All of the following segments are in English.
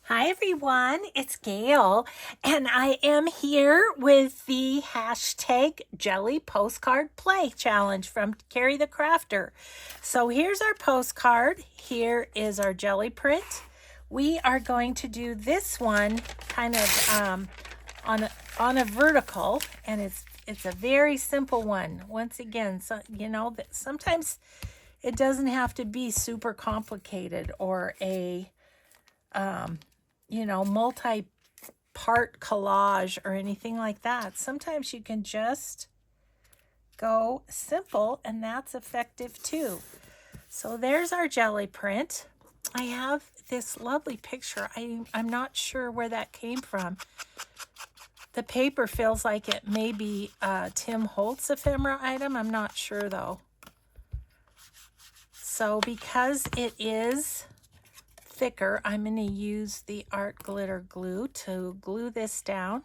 Hi everyone, it's Gail, and I am here with the hashtag Jelly Postcard Play Challenge from Ceri the Crafter. So here's our postcard. Here is our jelly print. We are going to do this one kind of on a vertical, and it's a very simple one. Once again, so that sometimes it doesn't have to be super complicated or a multi-part collage or anything like that. Sometimes you can just go simple, and that's effective too. So there's our jelly print. I have this lovely picture. I'm not sure where that came from. The paper feels like it may be a Tim Holtz ephemera item. I'm not sure though. So because it is thicker, I'm going to use the art glitter glue to glue this down.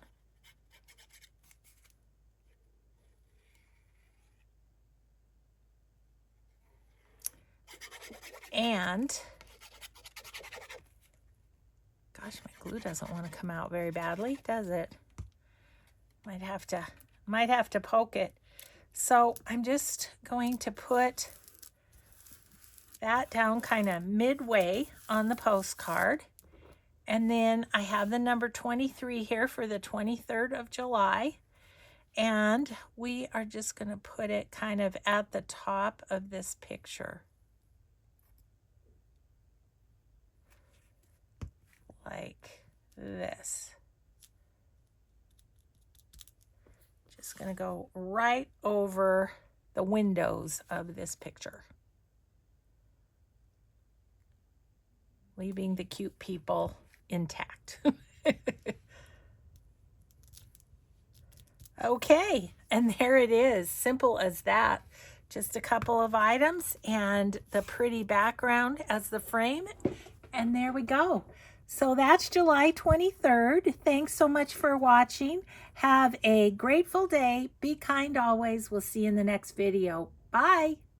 And gosh, my glue doesn't want to come out very badly, does it? Might have to poke it. So I'm just going to put that down kind of midway on the postcard. And then I have the number 23 here for the 23rd of July. And we are just going to put it kind of at the top of this picture. Like this. Just going to go right over the windows of this picture, leaving the cute people intact. Okay, and there it is, simple as that. Just a couple of items and the pretty background as the frame, and there we go. So that's July 23rd. Thanks so much for watching. Have a grateful day. Be kind always. We'll see you in the next video. Bye.